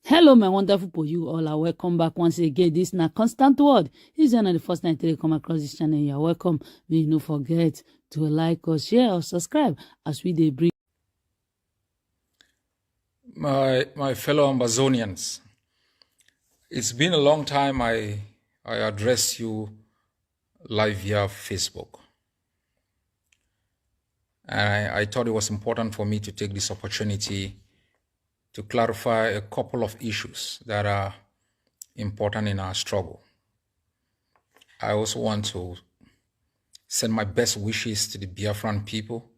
Hello, my wonderful people. You all are welcome back once again. This is not constant word. If you're not the first time to come across this channel, you're welcome. May no forget to like or share or subscribe as we dey bring. My fellow Ambazonians, it's been a long time I address you live via Facebook. And I thought it was important for me to take this opportunity to clarify a couple of issues that are important in our struggle. I also want to send my best wishes to the Biafran people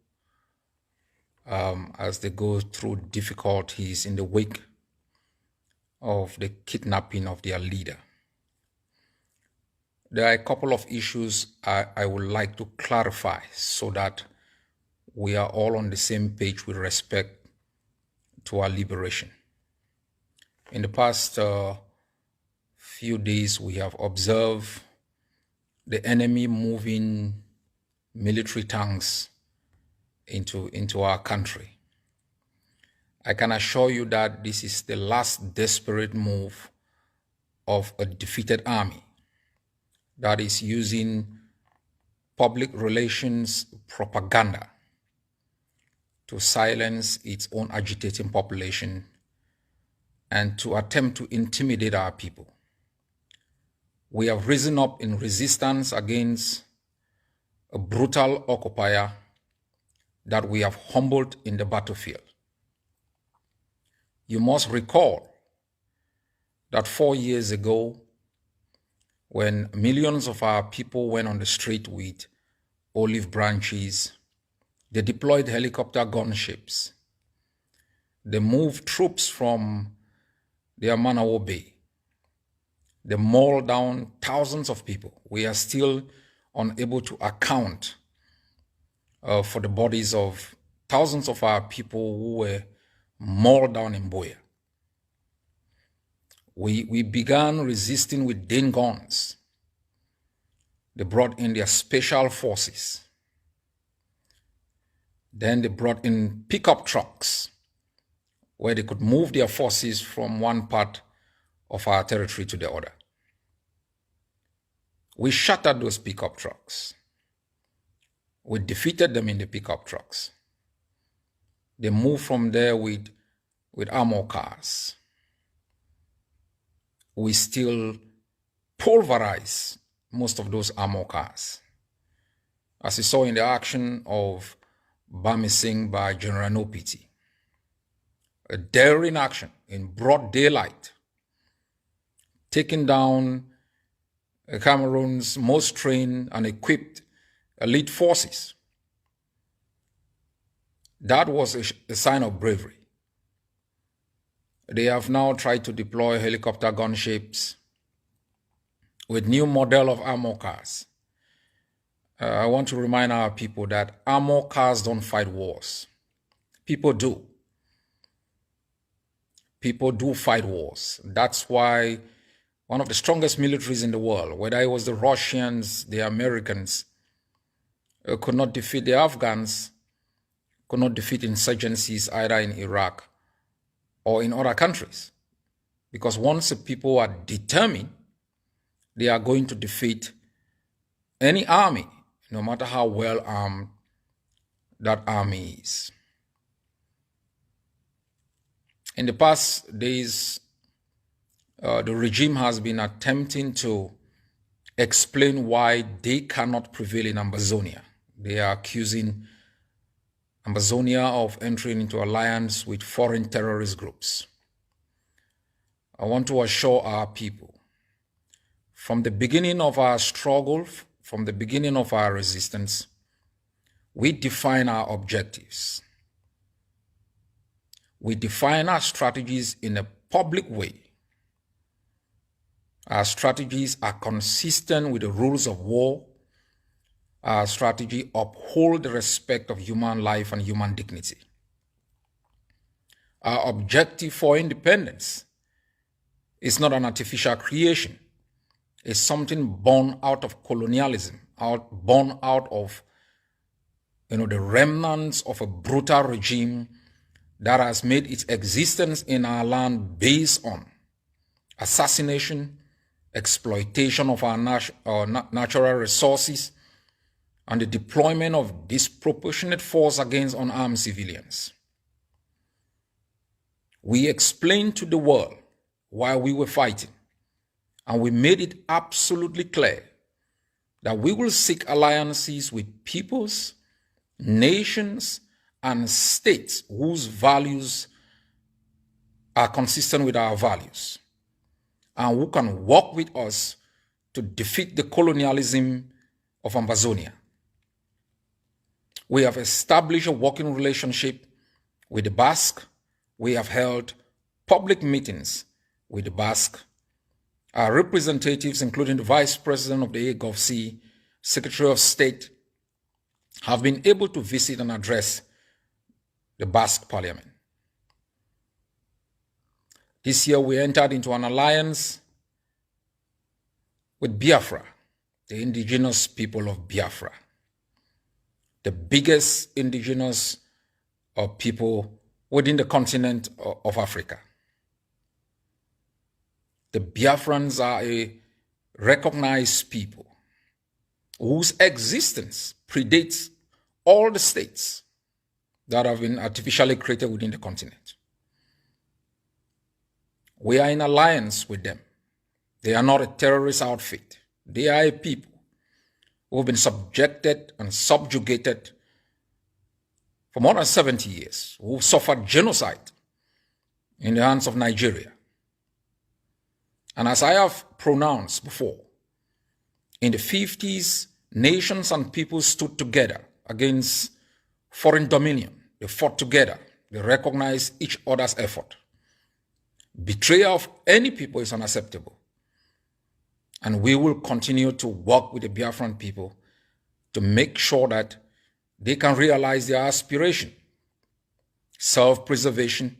as they go through difficulties in the wake of the kidnapping of their leader. There are a couple of issues I would like to clarify so that we are all on the same page with respect to our liberation. In the past few days, we have observed the enemy moving military tanks into our country. I can assure you that this is the last desperate move of a defeated army that is using public relations propaganda to silence its own agitating population and to attempt to intimidate our people. We have risen up in resistance against a brutal occupier that we have humbled in the battlefield. You must recall that 4 years ago, when millions of our people went on the street with olive branches, they deployed helicopter gunships. They moved troops from the Amanawo Bay. They mauled down thousands of people. We are still unable to account for the bodies of thousands of our people who were mauled down in Boya. We began resisting with Dane guns. They brought in their special forces. Then they brought in pickup trucks where they could move their forces from one part of our territory to the other. We shattered those pickup trucks. We defeated them in the pickup trucks. They moved from there with armor cars. We still pulverize most of those armor cars. As you saw in the action of Bamising by General Nopiti, a daring action in broad daylight, taking down Cameroon's most trained and equipped elite forces. That was a sign of bravery. They have now tried to deploy helicopter gunships with new model of armor cars. I want to remind our people that armor cars don't fight wars. People do. People do fight wars. That's why one of the strongest militaries in the world, whether it was the Russians, the Americans, could not defeat the Afghans, could not defeat insurgencies either in Iraq or in other countries. Because once the people are determined, they are going to defeat any army, no matter how well armed that army is. In the past days, the regime has been attempting to explain why they cannot prevail in Ambazonia. They are accusing Ambazonia of entering into alliance with foreign terrorist groups. I want to assure our people, from the beginning of our struggle, from the beginning of our resistance, we define our objectives. We define our strategies in a public way. Our strategies are consistent with the rules of war. Our strategy upholds the respect of human life and human dignity. Our objective for independence is not an artificial creation. It's something born out of colonialism, born out of the remnants of a brutal regime that has made its existence in our land based on assassination, exploitation of our natural resources, and the deployment of disproportionate force against unarmed civilians. We explained to the world why we were fighting, and we made it absolutely clear that we will seek alliances with peoples, nations, and states whose values are consistent with our values, and who can work with us to defeat the colonialism of Ambazonia. We have established a working relationship with the Basque. We have held public meetings with the Basque. Our representatives, including the Vice President of the ENUGU Secretary of State, have been able to visit and address the Basque Parliament. This year we entered into an alliance with Biafra, the indigenous people of Biafra, the biggest indigenous people within the continent of Africa. The Biafrans are a recognized people whose existence predates all the states that have been artificially created within the continent. We are in alliance with them. They are not a terrorist outfit. They are a people who have been subjected and subjugated for more than 70 years, who suffered genocide in the hands of Nigeria. And as I have pronounced before, in the 50s, nations and peoples stood together against foreign dominion. They fought together. They recognized each other's effort. Betrayal of any people is unacceptable. And we will continue to work with the Biafran people to make sure that they can realize their aspiration, self-preservation,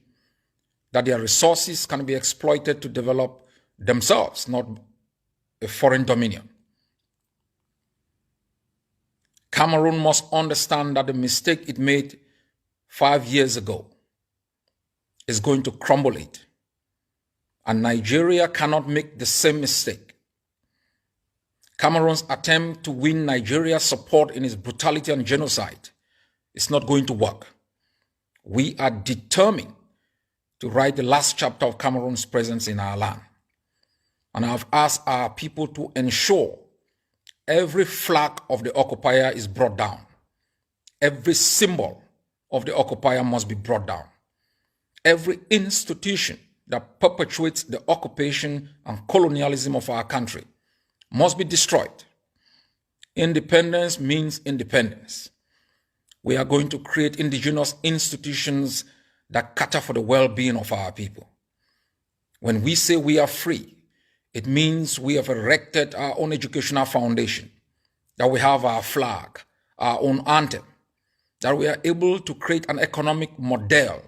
that their resources can be exploited to develop themselves, not a foreign dominion. Cameroon must understand that the mistake it made 5 years ago is going to crumble it. And Nigeria cannot make the same mistake. Cameroon's attempt to win Nigeria's support in its brutality and genocide is not going to work. We are determined to write the last chapter of Cameroon's presence in our land. And I've asked our people to ensure every flag of the occupier is brought down. Every symbol of the occupier must be brought down. Every institution that perpetuates the occupation and colonialism of our country must be destroyed. Independence means independence. We are going to create indigenous institutions that cater for the well-being of our people. When we say we are free, it means we have erected our own educational foundation, that we have our flag, our own anthem, that we are able to create an economic model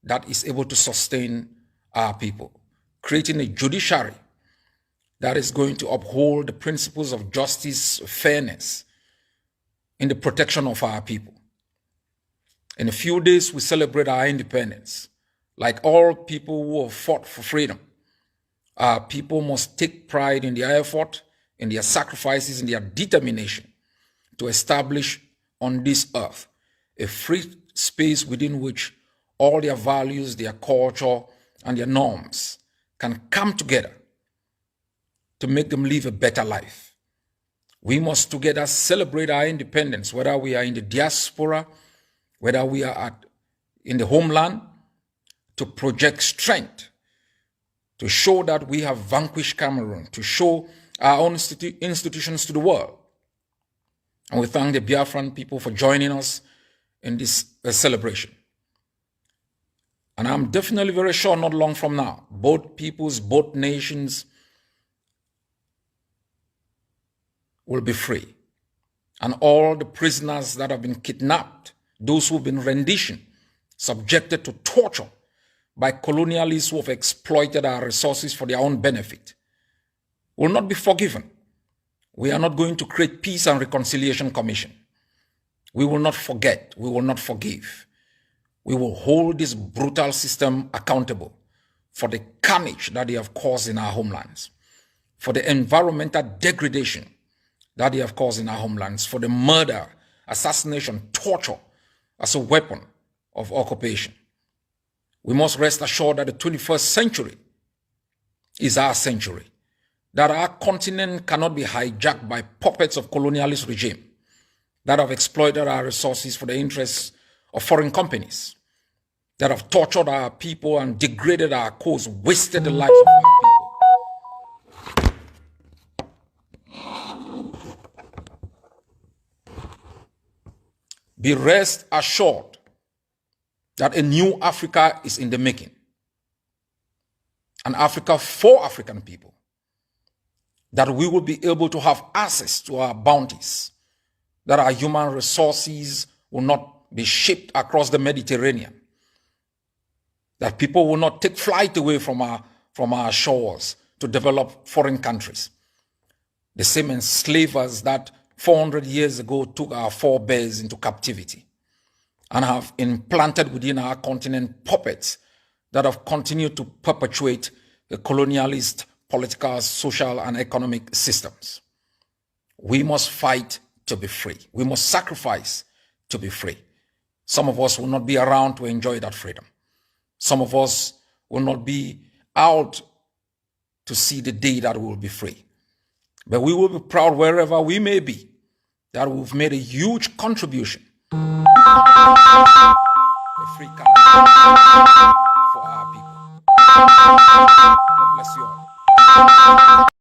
that is able to sustain our people, creating a judiciary that is going to uphold the principles of justice, fairness, in the protection of our people. In a few days, we celebrate our independence. Like all people who have fought for freedom, our people must take pride in their effort, in their sacrifices, in their determination to establish on this earth a free space within which all their values, their culture, and their norms can come together to make them live a better life. We must together celebrate our independence, whether we are in the diaspora, whether we are in the homeland, to project strength, to show that we have vanquished Cameroon, to show our own institutions to the world. And we thank the Biafran people for joining us in this celebration. And I'm definitely very sure not long from now, both peoples, both nations will be free. And all the prisoners that have been kidnapped, those who've been rendition, subjected to torture by colonialists who have exploited our resources for their own benefit, will not be forgiven. We are not going to create Peace and Reconciliation Commission. We will not forget. We will not forgive. We will hold this brutal system accountable for the carnage that they have caused in our homelands, for the environmental degradation that they have caused in our homelands, for the murder, assassination, torture as a weapon of occupation. We must rest assured that the 21st century is our century, that our continent cannot be hijacked by puppets of colonialist regime that have exploited our resources for the interests of foreign companies, that have tortured our people and degraded our cause, wasted the lives of our people. Be rest assured that a new Africa is in the making. An Africa for African people. That we will be able to have access to our bounties. That our human resources will not be shipped across the Mediterranean. That people will not take flight away from our shores to develop foreign countries. The same enslavers that 400 years ago took our forebears into captivity and have implanted within our continent puppets that have continued to perpetuate the colonialist political, social, and economic systems. We must fight to be free. We must sacrifice to be free. Some of us will not be around to enjoy that freedom. Some of us will not be out to see the day that we will be free. But we will be proud wherever we may be that we've made a huge contribution. A free country.